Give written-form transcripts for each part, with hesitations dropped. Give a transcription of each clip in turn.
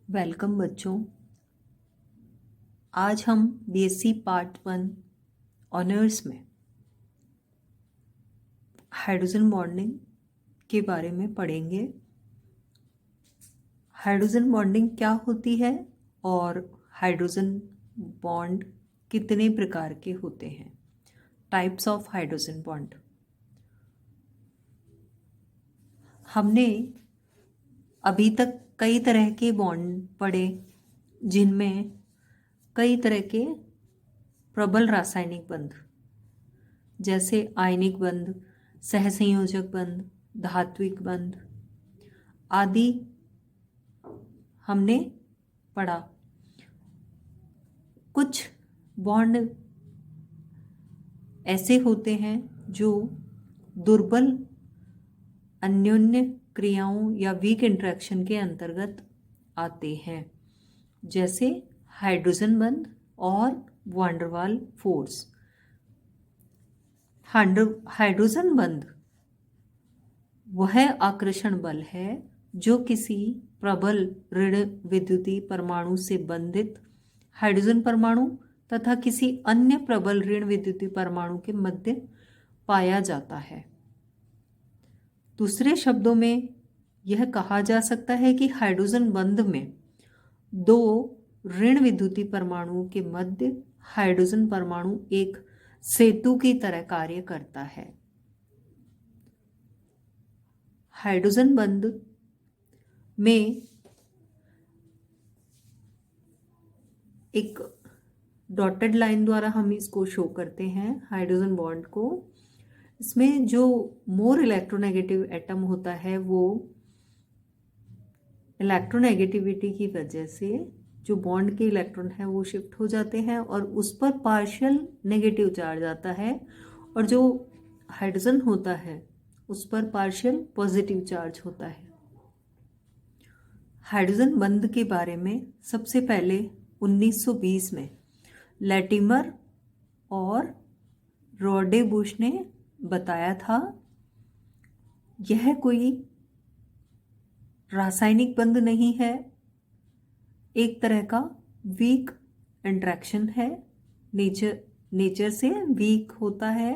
Welcome बच्चों। आज हम बीएससी पार्ट 1 ऑनर्स में हाइड्रोजन बॉन्डिंग के बारे में पढ़ेंगे। हाइड्रोजन बॉन्डिंग क्या होती है और हाइड्रोजन बॉन्ड कितने प्रकार के होते हैं। Types of hydrogen bond. हमने अभी तक कई तरह के बॉन्ड पढ़े जिनमें कई तरह के प्रबल रासायनिक बंध जैसे आयनिक बंध, सहसंयोजक बंध, धात्विक बंध आदि हमने पढ़ा। कुछ बॉन्ड ऐसे होते हैं जो दुर्बल अन्योन्य क्रियाओं या वीक इंटरेक्शन के अंतर्गत आते हैं, जैसे हाइड्रोजन बंध और वान डेर वाल फोर्स। हाइड्रोजन बंध वह आकर्षण बल है जो किसी प्रबल ऋण विद्युतीय परमाणु से बंधित हाइड्रोजन परमाणु तथा किसी अन्य प्रबल ऋण विद्युतीय परमाणु के मध्य पाया जाता है। दूसरे शब्दों में यह कहा जा सकता है कि हाइड्रोजन बंध में दो ऋण विद्युतीय परमाणुओं के मध्य हाइड्रोजन परमाणु एक सेतु की तरह कार्य करता है। हाइड्रोजन बंध में एक डॉटेड लाइन द्वारा हम इसको शो करते हैं हाइड्रोजन बॉन्ड को। इसमें जो मोर इलेक्ट्रोनेगेटिव एटम होता है वो इलेक्ट्रोनेगेटिविटी की वजह से जो बॉन्ड के इलेक्ट्रॉन है वो शिफ्ट हो जाते हैं और उस पर पार्शियल नेगेटिव चार्ज आता है, और जो हाइड्रोजन होता है उस पर पार्शियल पॉजिटिव चार्ज होता है। हाइड्रोजन बंध के बारे में सबसे पहले 1920 में लैटिमर और रोडेबुश ने बताया था। यह कोई रासायनिक बंध नहीं है, एक तरह का वीक इंटरेक्शन है। नेचर से वीक होता है।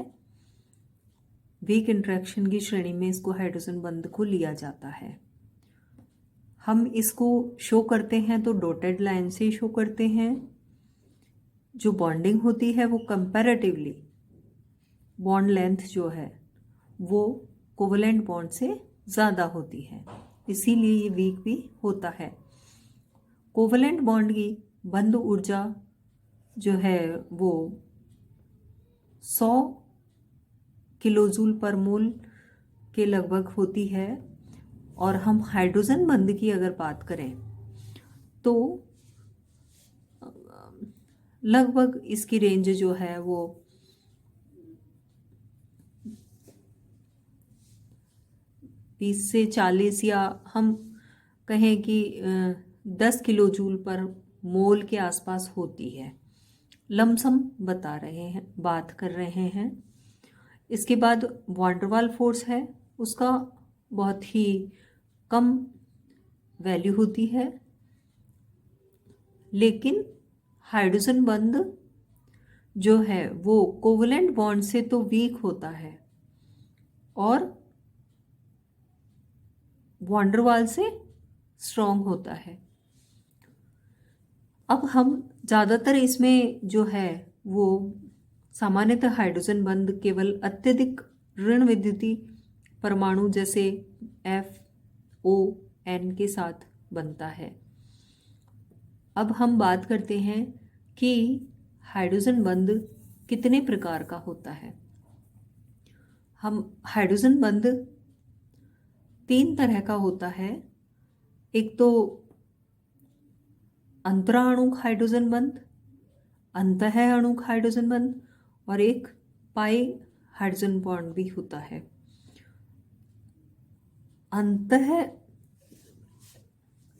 वीक इंटरेक्शन की श्रेणी में इसको हाइड्रोजन बंध को लिया जाता है। हम इसको शो करते हैं तो डॉटेड लाइन से शो करते हैं। जो बॉन्डिंग होती है वो कंपैरेटिवली बॉन्ड लेंथ जो है वो कोवेलेंट बॉन्ड से ज़्यादा होती है, इसीलिए ये वीक भी होता है। कोवेलेंट बॉन्ड की बंध ऊर्जा जो है वो 100 किलोजूल पर मोल के लगभग होती है, और हम हाइड्रोजन बंध की अगर बात करें तो लगभग इसकी रेंज जो है वो 20 से 40 या हम कहें कि 10 किलोजूल पर मोल के आसपास होती है। लमसम बात कर रहे हैं। इसके बाद वान डेर वाल फोर्स है, उसका बहुत ही कम वैल्यू होती है, लेकिन हाइड्रोजन बंध जो है वो कोवेलेंट बॉन्ड से तो वीक होता है और वान डेर वाल से स्ट्रॉन्ग होता है। अब हम ज़्यादातर इसमें जो है वो सामान्यतः हाइड्रोजन बंध केवल अत्यधिक ऋण विद्युतीय परमाणु जैसे FON के साथ बनता है। अब हम बात करते हैं कि हाइड्रोजन बंध कितने प्रकार का होता है। हम हाइड्रोजन बंध 3 तरह का होता है। एक तो अंतराणुक हाइड्रोजन बंध, अंतः अणुक हाइड्रोजन बंध, और एक पाई हाइड्रोजन बॉन्ड भी होता है। अंतः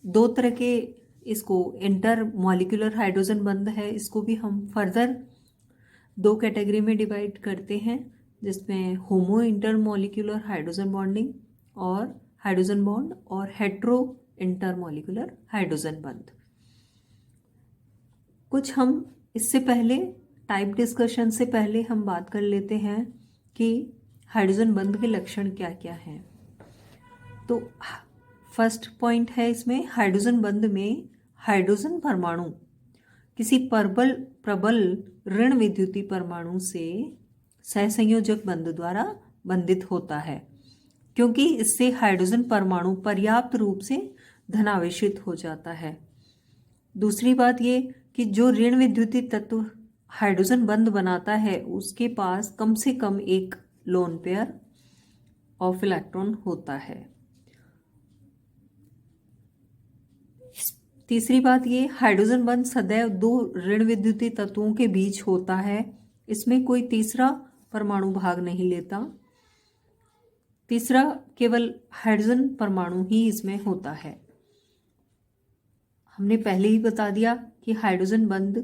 2 तरह के इसको इंटर मॉलिक्यूलर हाइड्रोजन बंध है, इसको भी हम फर्दर 2 कैटेगरी में डिवाइड करते हैं, जिसमें होमो इंटर मॉलिक्यूलर हाइड्रोजन बॉन्डिंग और हाइड्रोजन बॉन्ड और हेट्रो इंटरमॉलिक्यूलर हाइड्रोजन बंध। कुछ हम इससे पहले टाइप डिस्कशन से पहले हम बात कर लेते हैं कि हाइड्रोजन बंध के लक्षण क्या क्या हैं। तो फर्स्ट पॉइंट है इसमें, हाइड्रोजन बंध में हाइड्रोजन परमाणु किसी प्रबल ऋण विद्युतीय परमाणु से सहसंयोजक बंध द्वारा बंधित होता है, क्योंकि इससे हाइड्रोजन परमाणु पर्याप्त रूप से धनावेशित हो जाता है। दूसरी बात ये कि जो ऋण विद्युतीय तत्व हाइड्रोजन बंध बनाता है उसके पास कम से कम एक लोन पेयर ऑफ इलेक्ट्रॉन होता है। तीसरी बात ये, हाइड्रोजन बंध सदैव दो ऋण विद्युतीय तत्वों के बीच होता है, इसमें कोई तीसरा परमाणु भाग नहीं लेता। तीसरा केवल हाइड्रोजन परमाणु ही इसमें होता है। हमने पहले ही बता दिया कि हाइड्रोजन बंध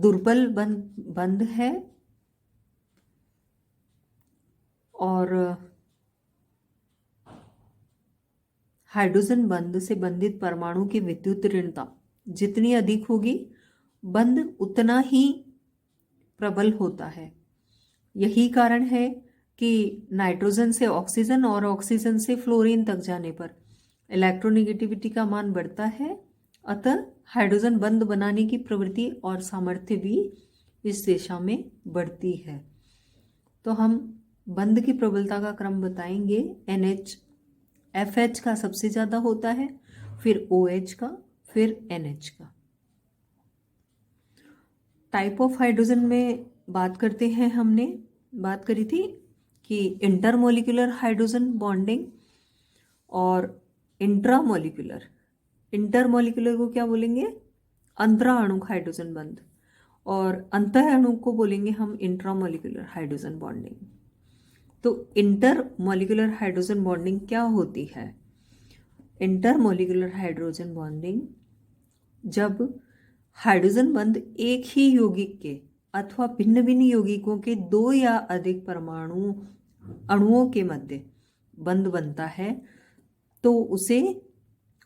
दुर्बल बंध है और हाइड्रोजन बंध से बंधित परमाणु की विद्युत ऋणता जितनी अधिक होगी बंध उतना ही प्रबल होता है। यही कारण है कि नाइट्रोजन से ऑक्सीजन और ऑक्सीजन से फ्लोरीन तक जाने पर इलेक्ट्रोनेगेटिविटी का मान बढ़ता है। अतः हाइड्रोजन बंध बनाने की प्रवृत्ति और सामर्थ्य भी इस दिशा में बढ़ती है। तो हम बंध की प्रबलता का क्रम बताएंगे। NH FH का सबसे ज़्यादा होता है, फिर OH का, फिर NH का। टाइप ऑफ हाइड्रोजन में बात करते हैं। हमने बात करी थी कि इंटरमोलिकुलर हाइड्रोजन बॉन्डिंग और इंट्रामोलिकुलर। इंटरमोलिकुलर को क्या बोलेंगे? अंतराणुक हाइड्रोजन बंध, और अंतःअणु को बोलेंगे हम इंट्रामोलिकुलर हाइड्रोजन बॉन्डिंग। तो इंटरमोलिकुलर हाइड्रोजन बॉन्डिंग क्या होती है? इंटरमोलिकुलर हाइड्रोजन बॉन्डिंग जब हाइड्रोजन बंध एक ही यौगिक के अथवा भिन्न भिन्न यौगिकों के दो या अधिक परमाणु अणुओं के मध्य बंध बनता है तो उसे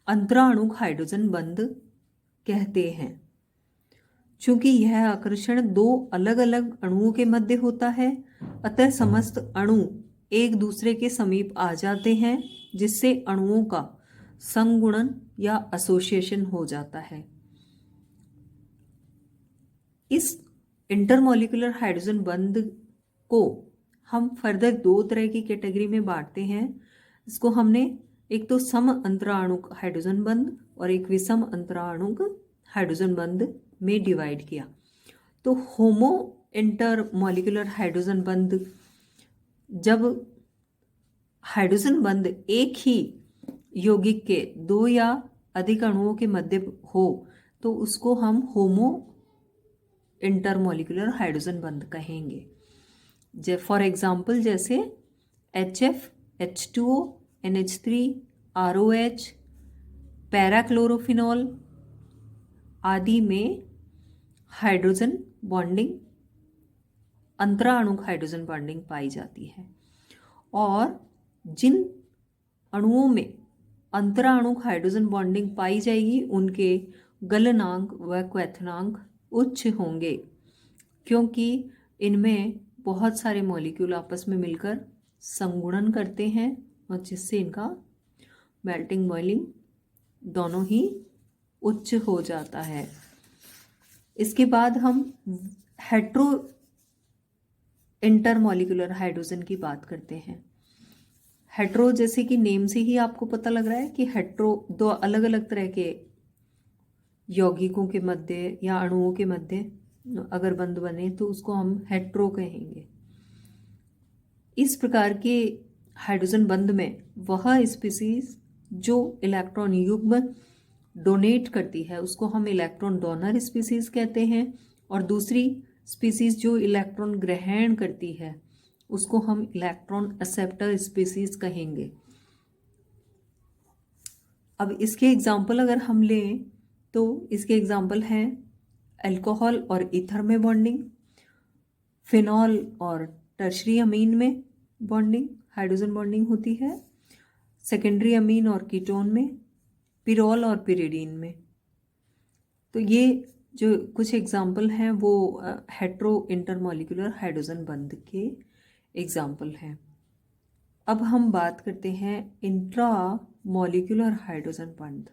अंतराणुक हाइड्रोजन बंध कहते हैं। चूंकि यह आकर्षण दो अलग अलग अणुओं के मध्य होता है, अतः समस्त अणु एक दूसरे के समीप आ जाते हैं, जिससे अणुओं का संगुणन या एसोसिएशन हो जाता है। इस इंटरमॉलिक्यूलर हाइड्रोजन बंध को हम फर्दर दो तरह की कैटेगरी में बांटते हैं। इसको हमने एक तो सम अंतराणुक हाइड्रोजन बंध और एक विषम अंतराणुक हाइड्रोजन बंध में डिवाइड किया। तो होमो इंटरमॉलिक्यूलर हाइड्रोजन बंध, जब हाइड्रोजन बंध एक ही यौगिक के दो या अधिक अणुओं के मध्य हो तो उसको हम होमो इंटरमॉलिक्यूलर हाइड्रोजन बंध कहेंगे। फॉर एग्जाम्पल जैसे HF, H2O, NH3, ROH, parachlorophenol आदि में हाइड्रोजन बॉन्डिंग, अंतराणुक हाइड्रोजन बॉन्डिंग पाई जाती है। और जिन अणुओं में अंतराणुक हाइड्रोजन बॉन्डिंग पाई जाएगी उनके गलनांक व क्वथनांक उच्च होंगे, क्योंकि इनमें बहुत सारे मॉलिक्यूल आपस में मिलकर संगुणन करते हैं और जिससे इनका मेल्टिंग बॉइलिंग दोनों ही उच्च हो जाता है। इसके बाद हम हेट्रो इंटरमॉलिक्यूलर हाइड्रोजन की बात करते हैं। हेट्रो जैसे कि नेम से ही आपको पता लग रहा है कि हेट्रो दो अलग अलग तरह के यौगिकों के मध्य या अणुओं के मध्य अगर बंध बने तो उसको हम हेट्रो कहेंगे। इस प्रकार के हाइड्रोजन बंध में वह स्पीसीज जो इलेक्ट्रॉन युग्म डोनेट करती है उसको हम इलेक्ट्रॉन डोनर स्पीसीज कहते हैं, और दूसरी स्पीसीज जो इलेक्ट्रॉन ग्रहण करती है उसको हम इलेक्ट्रॉन एक्सेप्टर स्पीसीज कहेंगे। अब इसके एग्जाम्पल अगर हम लें तो इसके एग्जाम्पल हैं अल्कोहल और ईथर में बॉन्डिंग, फिनॉल और टर्शरी अमीन में बॉन्डिंग, हाइड्रोजन बॉन्डिंग होती है। सेकेंडरी अमीन और कीटोन में, पिरोल और पिरिडीन में। तो ये जो कुछ एग्जाम्पल हैं वो हेट्रो इंटरमॉलिक्यूलर हाइड्रोजन बंध के एग्जाम्पल हैं। अब हम बात करते हैं इंट्रा मॉलिक्यूलर हाइड्रोजन बंध।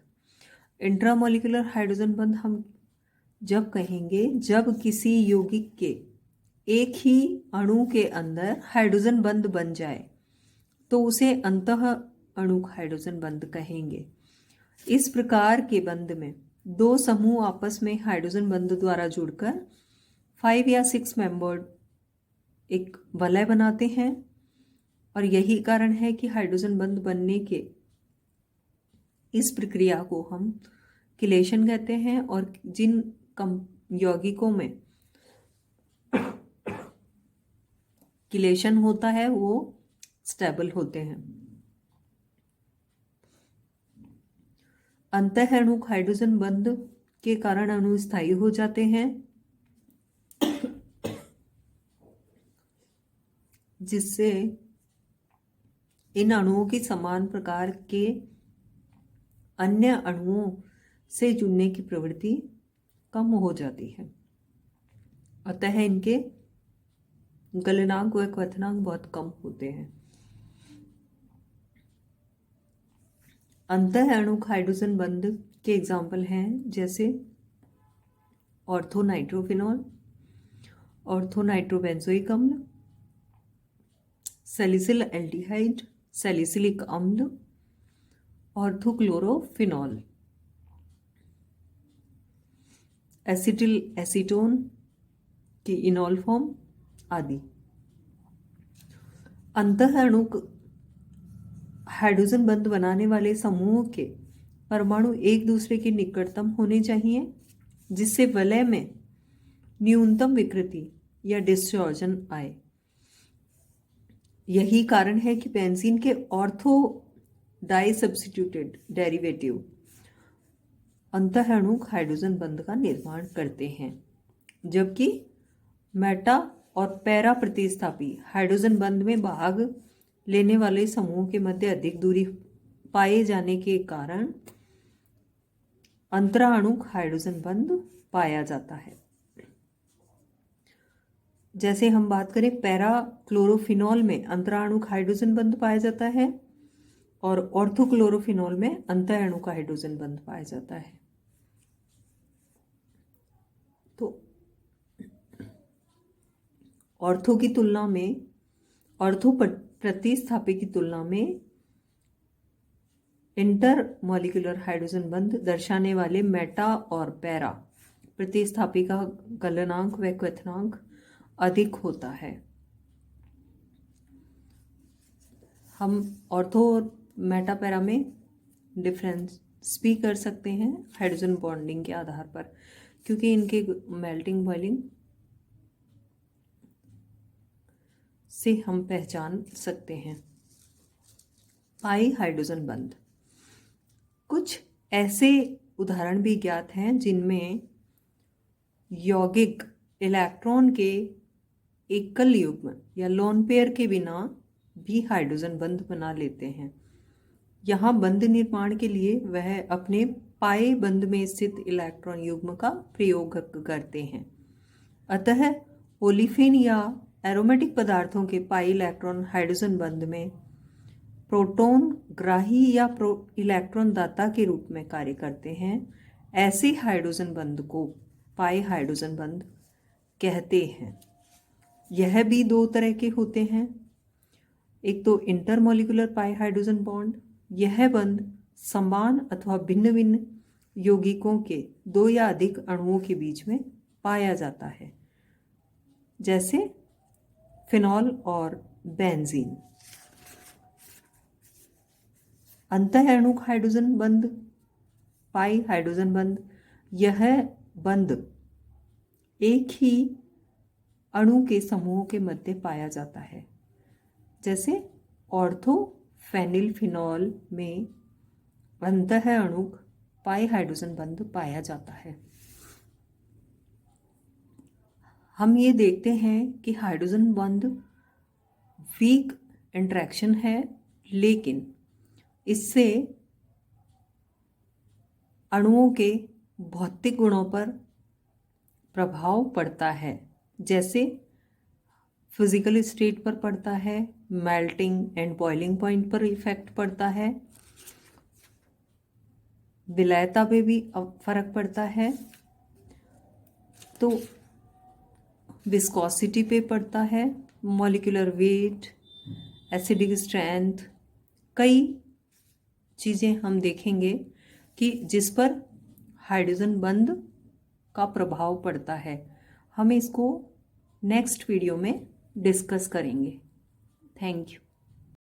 इंट्रा मॉलिक्यूलर हाइड्रोजन बंध हम जब कहेंगे जब किसी यौगिक के एक ही अणु के अंदर हाइड्रोजन बंध बन जाए तो उसे अंतः अणुक हाइड्रोजन बंध कहेंगे। इस प्रकार के बंध में दो समूह आपस में हाइड्रोजन बंध द्वारा जुड़कर 5 या 6 मेंबर्ड एक वलय बनाते हैं और यही कारण है कि हाइड्रोजन बंध बनने के इस प्रक्रिया को हम किलेशन कहते हैं। और जिन यौगिकों में किलेशन होता है वो स्टेबल होते हैं। अंतःअणुक हाइड्रोजन बंध के कारण अणु स्थायी हो जाते हैं, जिससे इन अणुओं की समान प्रकार के अन्य अणुओं से जुड़ने की प्रवृत्ति कम हो जाती है। अतः इनके गलनांक व क्वथनांक बहुत कम होते हैं। अंतःअणुक हाइड्रोजन बंध के एग्जाम्पल हैं जैसे ऑर्थोनाइट्रोफिनॉल, ऑर्थोनाइट्रोबेंजोइक अम्ल, सैलिसिल एल्डिहाइड, सैलिसिलिक अम्ल, ऑर्थोक्लोरोफिनॉल, एसिटिल एसीटोन की इनॉल फॉर्म आदि। अंतःअणुक हाइड्रोजन बंध बनाने वाले समूह के परमाणु एक दूसरे के निकटतम होने चाहिए, जिससे वलय में न्यूनतम विकृति या डिस्टॉर्शन आए। यही कारण है कि बेंजीन के ऑर्थो डाई सब्स्टिट्यूटेड डेरिवेटिव अंतःअणुक हाइड्रोजन बंध का निर्माण करते हैं, जबकि मेटा और पैरा प्रतिस्थापी हाइड्रोजन बंध में भाग लेने वाले समूह के मध्य अधिक दूरी पाए जाने के कारण अंतराणुक हाइड्रोजन बंध पाया जाता है। जैसे हम बात करें पैरा क्लोरोफिनॉल में अंतराणुक हाइड्रोजन बंध पाया जाता है और ऑर्थोक्लोरोफिनॉल में अंतःअणुक हाइड्रोजन बंध पाया जाता है। तो ऑर्थो की तुलना में, ऑर्थो प्रतिस्थापी की तुलना में इंटर मॉलिक्यूलर हाइड्रोजन बंध दर्शाने वाले मेटा और पैरा प्रतिस्थापी का गलनांक व क्वथनांक अधिक होता है। हम ऑर्थो और मेटा पैरा में डिफरेंस भी कर सकते हैं हाइड्रोजन बॉन्डिंग के आधार पर, क्योंकि इनके मेल्टिंग बॉइलिंग से हम पहचान सकते हैं। पाई हाइड्रोजन बंध, कुछ ऐसे उदाहरण भी ज्ञात हैं जिनमें यौगिक इलेक्ट्रॉन के एकल युग्म या लोन पेयर के बिना भी हाइड्रोजन बंध बना लेते हैं। यहाँ बंध निर्माण के लिए वह अपने पाई बंध में स्थित इलेक्ट्रॉन युग्म का प्रयोग करते हैं। अतः ओलिफिन या एरोमेटिक पदार्थों के पाई इलेक्ट्रॉन हाइड्रोजन बंध में प्रोटॉन ग्राही या इलेक्ट्रॉन दाता के रूप में कार्य करते हैं। ऐसे हाइड्रोजन बंध को पाई हाइड्रोजन बंध कहते हैं। यह भी दो तरह के होते हैं, एक तो इंटरमॉलिक्यूलर पाई हाइड्रोजन बॉन्ड। यह बंध समान अथवा भिन्न भिन्न यौगिकों के दो या अधिक अणुओं के बीच में पाया जाता है, जैसे फिनॉल और बेंजीन। अंतःअणुक हाइड्रोजन बंध, पाई हाइड्रोजन बंध, यह बंध एक ही अणु के समूह के मध्य पाया जाता है, जैसे ऑर्थोफेनिल फिनॉल में अंतःअणुक पाई हाइड्रोजन बंध पाया जाता है। हम ये देखते हैं कि हाइड्रोजन बंध वीक इंटरेक्शन है, लेकिन इससे अणुओं के भौतिक गुणों पर प्रभाव पड़ता है, जैसे फिजिकल स्टेट पर पड़ता है, मेल्टिंग एंड बॉइलिंग पॉइंट पर इफेक्ट पड़ता है, विलयता पे भी फर्क पड़ता है, तो विस्कोसिटी पे पड़ता है, मॉलिक्यूलर वेट, एसिडिक स्ट्रेंथ, कई चीज़ें हम देखेंगे कि जिस पर हाइड्रोजन बंध का प्रभाव पड़ता है। हम इसको नेक्स्ट वीडियो में डिस्कस करेंगे। Thank you.